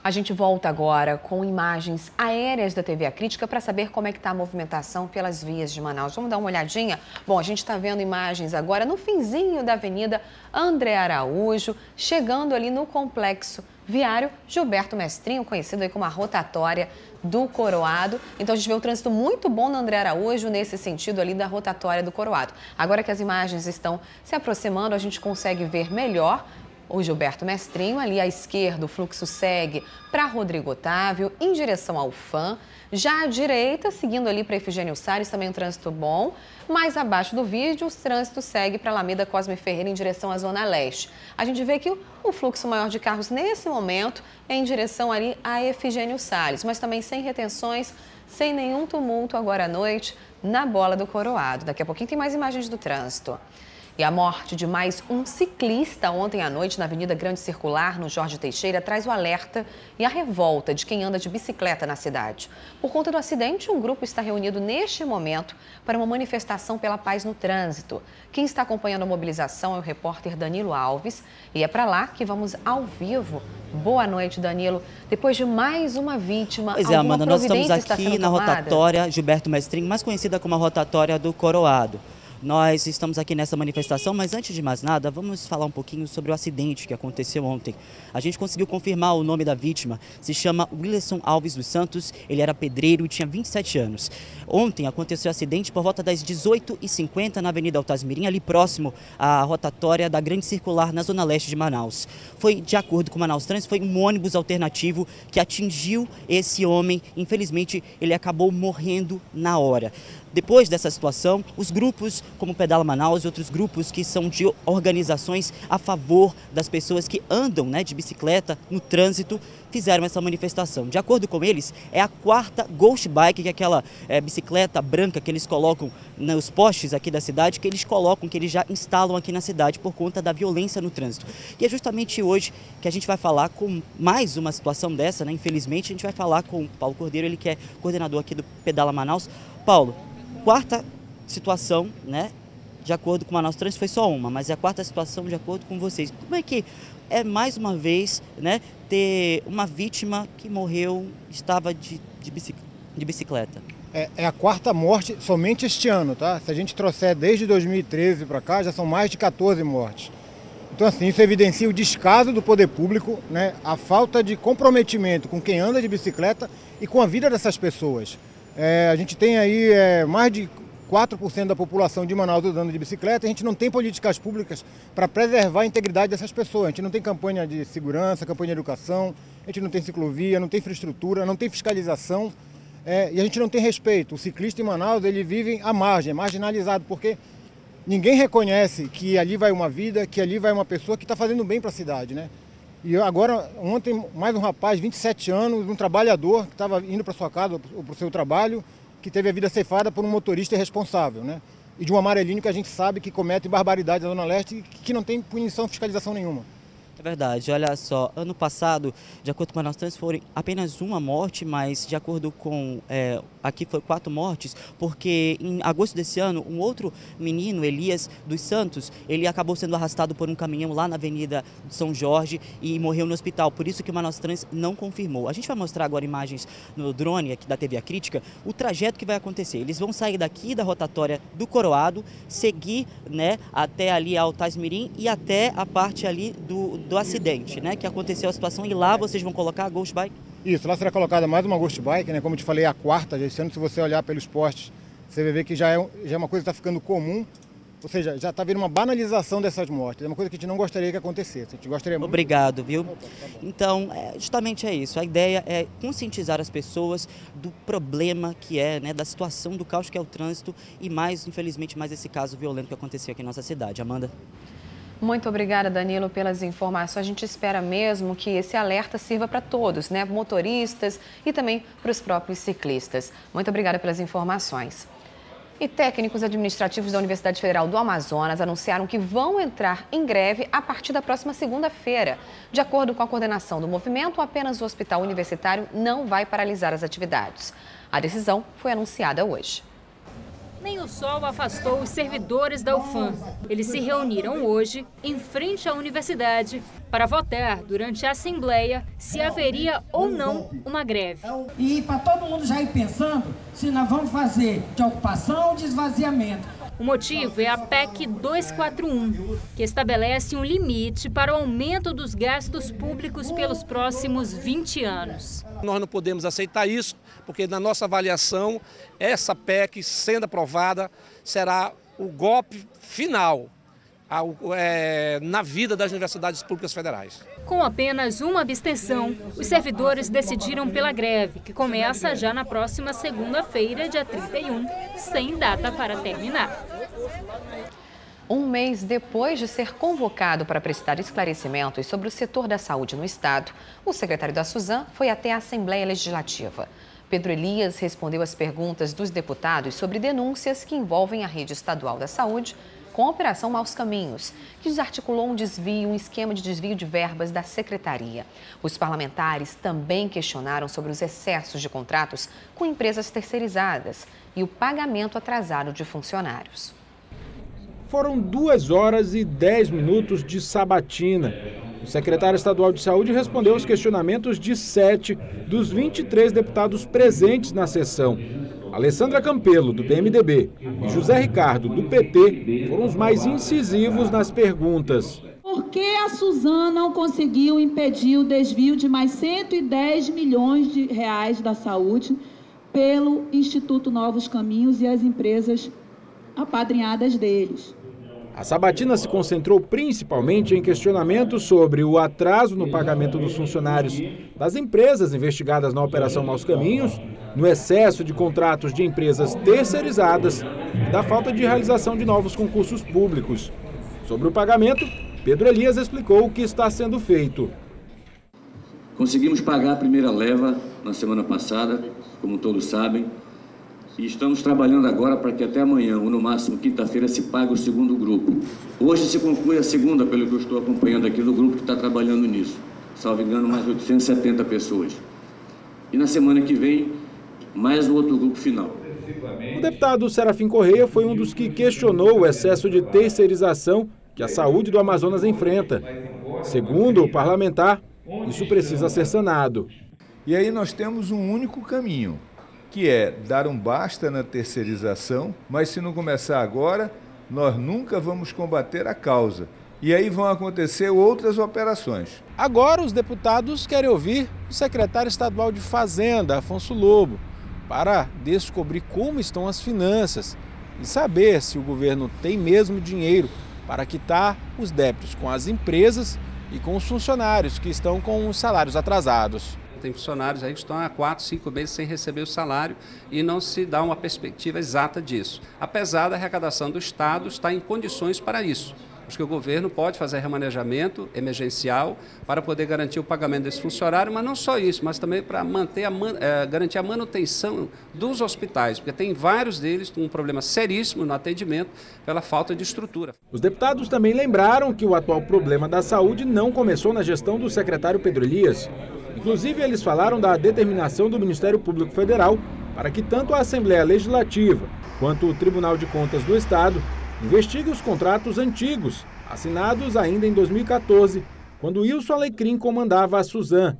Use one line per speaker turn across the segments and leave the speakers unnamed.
A gente volta agora com imagens aéreas da TV A Crítica para saber como é que está a movimentação pelas vias de Manaus. Vamos dar uma olhadinha? Bom, a gente está vendo imagens agora no finzinho da Avenida André Araújo, chegando ali no complexo viário Gilberto Mestrinho, conhecido aí como a rotatória do Coroado. Então a gente vê um trânsito muito bom no André Araújo, nesse sentido ali da rotatória do Coroado. Agora que as imagens estão se aproximando, a gente consegue ver melhor o Gilberto Mestrinho. Ali à esquerda, o fluxo segue para Rodrigo Otávio, em direção ao FAM. Já à direita, seguindo ali para Efigênio Salles, também um trânsito bom. Mais abaixo do vídeo, o trânsito segue para Alameda Cosme Ferreira, em direção à Zona Leste. A gente vê que o fluxo maior de carros, nesse momento, é em direção ali a Efigênio Salles, mas também sem retenções, sem nenhum tumulto agora à noite, na Bola do Coroado. Daqui a pouquinho tem mais imagens do trânsito. E a morte de mais um ciclista ontem à noite na Avenida Grande Circular, no Jorge Teixeira, traz o alerta e a revolta de quem anda de bicicleta na cidade. Por conta do acidente, um grupo está reunido neste momento para uma manifestação pela paz no trânsito. Quem está acompanhando a mobilização é o repórter Danilo Alves e é para lá que vamos ao vivo. Boa noite, Danilo. Depois de mais uma vítima,
pois é, Amanda, nós estamos aqui na rotatória Gilberto Mestrinho, mais conhecida como a rotatória do Coroado. Nós estamos aqui nessa manifestação, mas antes de mais nada, vamos falar um pouquinho sobre o acidente que aconteceu ontem. A gente conseguiu confirmar o nome da vítima, se chama Wilson Alves dos Santos, ele era pedreiro e tinha 27 anos. Ontem aconteceu o acidente por volta das 18h50 na Avenida Altasmirim, ali próximo à rotatória da Grande Circular, na Zona Leste de Manaus. Foi, de acordo com o Manaus Trans, foi um ônibus alternativo que atingiu esse homem. Infelizmente, ele acabou morrendo na hora. Depois dessa situação, os grupos como Pedala Manaus e outros grupos que são de organizações a favor das pessoas que andam de bicicleta no trânsito, fizeram essa manifestação. De acordo com eles, é a quarta Ghost Bike, que é aquela bicicleta branca que eles colocam nos postes aqui da cidade, que eles já instalam aqui na cidade por conta da violência no trânsito. E é justamente hoje que a gente vai falar com mais uma situação dessa, Infelizmente, a gente vai falar com o Paulo Cordeiro, ele que é coordenador aqui do Pedala Manaus. Paulo, quarta situação, de acordo com o Manaus Trans, foi só uma, mas é a quarta situação de acordo com vocês. Como é que é mais uma vez, ter uma vítima que morreu, estava de bicicleta?
É a quarta morte somente este ano, tá? Se a gente trouxer desde 2013 para cá, já são mais de 14 mortes. Então, assim, isso evidencia o descaso do poder público, a falta de comprometimento com quem anda de bicicleta e com a vida dessas pessoas. A gente tem aí mais de 4% da população de Manaus andando de bicicleta. A gente não tem políticas públicas para preservar a integridade dessas pessoas. A gente não tem campanha de segurança, campanha de educação, a gente não tem ciclovia, não tem infraestrutura, não tem fiscalização e a gente não tem respeito. O ciclista em Manaus, ele vive à margem, marginalizado, porque ninguém reconhece que ali vai uma vida, que ali vai uma pessoa que está fazendo bem para a cidade, E agora, ontem, mais um rapaz, 27 anos, um trabalhador que estava indo para sua casa ou para o seu trabalho, que teve a vida ceifada por um motorista irresponsável, E de um amarelinho que a gente sabe que comete barbaridades na Zona Leste e que não tem punição, fiscalização nenhuma.
É verdade, olha só, ano passado, de acordo com o Manaus Trans, foram apenas uma morte, mas de acordo com, aqui foi 4 mortes, porque em agosto desse ano, um outro menino, Elias dos Santos, ele acabou sendo arrastado por um caminhão lá na Avenida de São Jorge e morreu no hospital, por isso que o Manaus Trans não confirmou. A gente vai mostrar agora imagens no drone aqui da TV A Crítica, o trajeto que vai acontecer. Eles vão sair daqui da rotatória do Coroado, seguir até ali a Altasmirim e até a parte ali do acidente, que aconteceu a situação, e lá vocês vão colocar a Ghost Bike?
Isso, lá será colocada mais uma Ghost Bike, como eu te falei, a quarta desse ano. Se você olhar pelos postes, você vai ver que já é uma coisa que está ficando comum, ou seja, já está vindo uma banalização dessas mortes. É uma coisa que a gente não gostaria que acontecesse. A gente gostaria muito...
Obrigado, viu? Então, justamente é isso. A ideia é conscientizar as pessoas do problema que da situação do caos que é o trânsito e mais, infelizmente, mais esse caso violento que aconteceu aqui em nossa cidade. Amanda?
Muito obrigada, Danilo, pelas informações. A gente espera mesmo que esse alerta sirva para todos, motoristas e também para os próprios ciclistas. Muito obrigada pelas informações. E técnicos administrativos da Universidade Federal do Amazonas anunciaram que vão entrar em greve a partir da próxima segunda-feira. De acordo com a coordenação do movimento, apenas o hospital universitário não vai paralisar as atividades. A decisão foi anunciada hoje.
Nem o sol afastou os servidores da UFAM. Eles se reuniram hoje em frente à universidade para votar durante a Assembleia se haveria ou não uma greve.
E para todo mundo já ir pensando se nós vamos fazer de ocupação ou de esvaziamento.
O motivo é a PEC 241, que estabelece um limite para o aumento dos gastos públicos pelos próximos 20 anos.
Nós não podemos aceitar isso, porque na nossa avaliação, essa PEC, sendo aprovada, será o golpe final na vida das universidades públicas federais.
Com apenas uma abstenção, os servidores decidiram pela greve, que começa já na próxima segunda-feira, dia 31, sem data para terminar.
Um mês depois de ser convocado para prestar esclarecimentos sobre o setor da saúde no estado, o secretário da Suzam foi até a Assembleia Legislativa. Pedro Elias respondeu às perguntas dos deputados sobre denúncias que envolvem a rede estadual da saúde com a Operação Maus Caminhos, que desarticulou um esquema de desvio de verbas da secretaria. Os parlamentares também questionaram sobre os excessos de contratos com empresas terceirizadas e o pagamento atrasado de funcionários.
Foram 2 horas e 10 minutos de sabatina. O secretário estadual de saúde respondeu aos questionamentos de 7 dos 23 deputados presentes na sessão. Alessandra Campelo, do PMDB, e José Ricardo, do PT, foram os mais incisivos nas perguntas.
Por que a Suzam não conseguiu impedir o desvio de mais 110 milhões de reais da saúde pelo Instituto Novos Caminhos e as empresas apadrinhadas deles?
A sabatina se concentrou principalmente em questionamentos sobre o atraso no pagamento dos funcionários das empresas investigadas na Operação Maus Caminhos, no excesso de contratos de empresas terceirizadas e da falta de realização de novos concursos públicos. Sobre o pagamento, Pedro Elias explicou o que está sendo feito.
Conseguimos pagar a primeira leva na semana passada, como todos sabem, e estamos trabalhando agora para que até amanhã, ou no máximo quinta-feira, se pague o segundo grupo. Hoje se conclui a segunda, pelo que eu estou acompanhando aqui do grupo que está trabalhando nisso. Salvo engano, mais 870 pessoas. E na semana que vem, mais o outro grupo final.
O deputado Serafim Correia foi um dos que questionou o excesso de terceirização que a saúde do Amazonas enfrenta. Segundo o parlamentar, isso precisa ser sanado.
E aí nós temos um único caminho, que é dar um basta na terceirização, mas se não começar agora, nós nunca vamos combater a causa. E aí vão acontecer outras operações.
Agora os deputados querem ouvir o secretário estadual de Fazenda, Afonso Lobo, para descobrir como estão as finanças e saber se o governo tem mesmo dinheiro para quitar os débitos com as empresas e com os funcionários que estão com os salários atrasados.
Tem funcionários aí que estão há 4, 5 meses sem receber o salário e não se dá uma perspectiva exata disso. Apesar da arrecadação do Estado estar em condições para isso. Acho que o governo pode fazer remanejamento emergencial para poder garantir o pagamento desse funcionário, mas não só isso, mas também para manter garantir a manutenção dos hospitais, porque tem vários deles com um problema seríssimo no atendimento pela falta de estrutura.
Os deputados também lembraram que o atual problema da saúde não começou na gestão do secretário Pedro Elias. Inclusive, eles falaram da determinação do Ministério Público Federal para que tanto a Assembleia Legislativa quanto o Tribunal de Contas do Estado investiguem os contratos antigos, assinados ainda em 2014, quando Wilson Alecrim comandava a Suzam.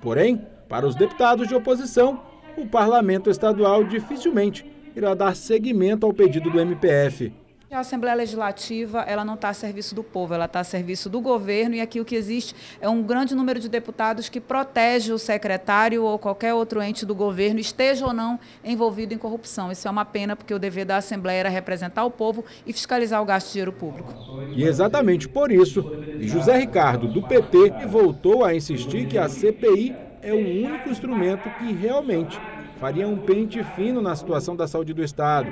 Porém, para os deputados de oposição, o Parlamento Estadual dificilmente irá dar seguimento ao pedido do MPF.
A Assembleia Legislativa ela não está a serviço do povo, ela está a serviço do governo, e aqui o que existe é um grande número de deputados que protege o secretário ou qualquer outro ente do governo, esteja ou não envolvido em corrupção. Isso é uma pena, porque o dever da Assembleia era representar o povo e fiscalizar o gasto de dinheiro público.
E exatamente por isso, José Ricardo, do PT, voltou a insistir que a CPI é o único instrumento que realmente faria um pente fino na situação da saúde do Estado.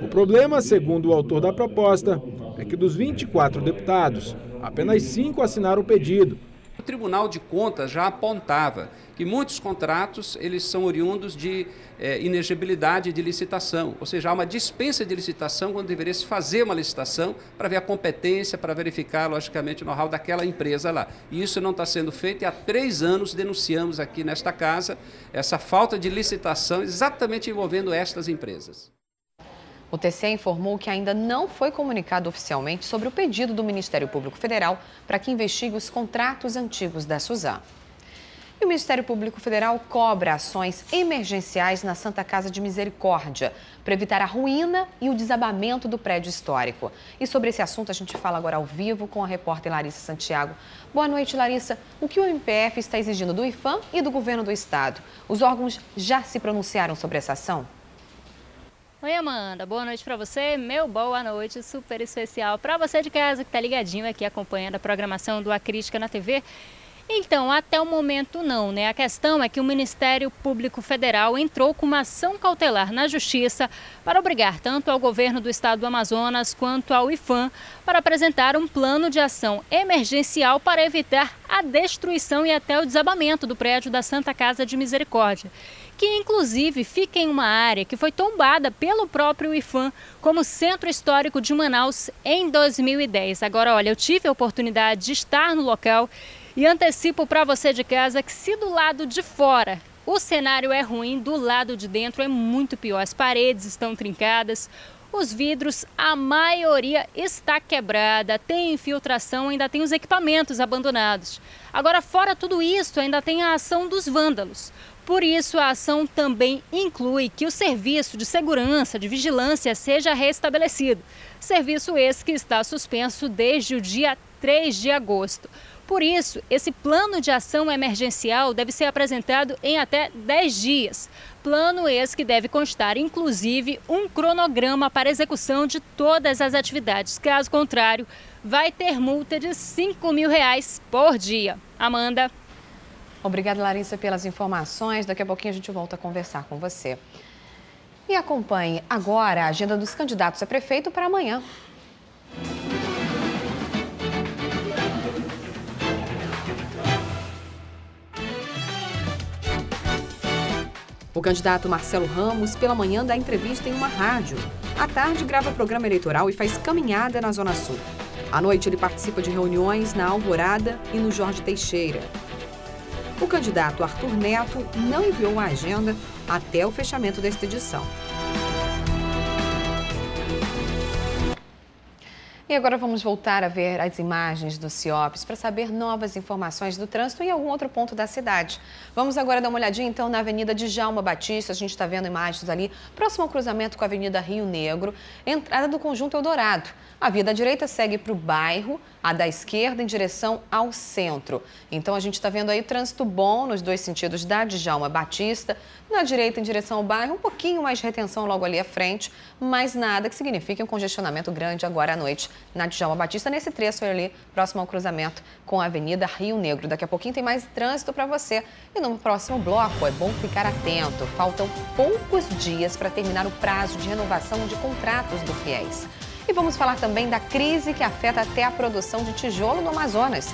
O problema, segundo o autor da proposta, é que dos 24 deputados, apenas 5 assinaram o pedido.
O Tribunal de Contas já apontava que muitos contratos eles são oriundos de inegibilidade de licitação, ou seja, há uma dispensa de licitação quando deveria se fazer uma licitação para ver a competência, para verificar, logicamente, o know-how daquela empresa lá. E isso não está sendo feito e há 3 anos denunciamos aqui nesta casa essa falta de licitação exatamente envolvendo estas empresas.
O TCE informou que ainda não foi comunicado oficialmente sobre o pedido do Ministério Público Federal para que investigue os contratos antigos da Suzano. E o Ministério Público Federal cobra ações emergenciais na Santa Casa de Misericórdia para evitar a ruína e o desabamento do prédio histórico. E sobre esse assunto a gente fala agora ao vivo com a repórter Larissa Santiago. Boa noite, Larissa. O que o MPF está exigindo do IPHAN e do governo do estado? Os órgãos já se pronunciaram sobre essa ação?
Oi, Amanda. Boa noite para você. Meu boa noite super especial para você de casa que está ligadinho aqui acompanhando a programação do A Crítica na TV. Então, até o momento não, né? A questão é que o Ministério Público Federal entrou com uma ação cautelar na Justiça para obrigar tanto ao governo do estado do Amazonas quanto ao IPHAN para apresentar um plano de ação emergencial para evitar a destruição e até o desabamento do prédio da Santa Casa de Misericórdia, que inclusive fica em uma área que foi tombada pelo próprio IPHAN como Centro Histórico de Manaus em 2010. Agora, olha, eu tive a oportunidade de estar no local e antecipo para você de casa que se do lado de fora o cenário é ruim, do lado de dentro é muito pior. As paredes estão trincadas, os vidros, a maioria está quebrada, tem infiltração, ainda tem os equipamentos abandonados. Agora, fora tudo isso, ainda tem a ação dos vândalos. Por isso, a ação também inclui que o serviço de segurança, de vigilância, seja restabelecido. Serviço esse que está suspenso desde o dia 3 de agosto. Por isso, esse plano de ação emergencial deve ser apresentado em até 10 dias. Plano esse que deve constar, inclusive, um cronograma para execução de todas as atividades. Caso contrário, vai ter multa de R$5.000 por dia. Amanda.
Obrigada, Larissa, pelas informações. Daqui a pouquinho a gente volta a conversar com você. E acompanhe agora a agenda dos candidatos a prefeito para amanhã. O candidato Marcelo Ramos, pela manhã, dá entrevista em uma rádio. À tarde, grava programa eleitoral e faz caminhada na Zona Sul. À noite, ele participa de reuniões na Alvorada e no Jorge Teixeira. O candidato Arthur Neto não enviou a agenda até o fechamento desta edição. E agora vamos voltar a ver as imagens do CIOPS para saber novas informações do trânsito em algum outro ponto da cidade. Vamos agora dar uma olhadinha então na Avenida Djalma Batista. A gente está vendo imagens ali próximo ao cruzamento com a Avenida Rio Negro, entrada do Conjunto Eldorado. A via da direita segue para o bairro, a da esquerda em direção ao centro. Então a gente está vendo aí trânsito bom nos dois sentidos da Djalma Batista. Na direita em direção ao bairro, um pouquinho mais de retenção logo ali à frente, mas nada que signifique um congestionamento grande agora à noite na Djalma Batista, nesse trecho ali próximo ao cruzamento com a Avenida Rio Negro. Daqui a pouquinho tem mais trânsito para você. E no próximo bloco é bom ficar atento. Faltam poucos dias para terminar o prazo de renovação de contratos do FIES. E vamos falar também da crise que afeta até a produção de tijolo no Amazonas.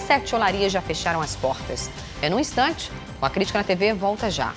7 olarias já fecharam as portas. É num instante. O A Crítica na TV volta já.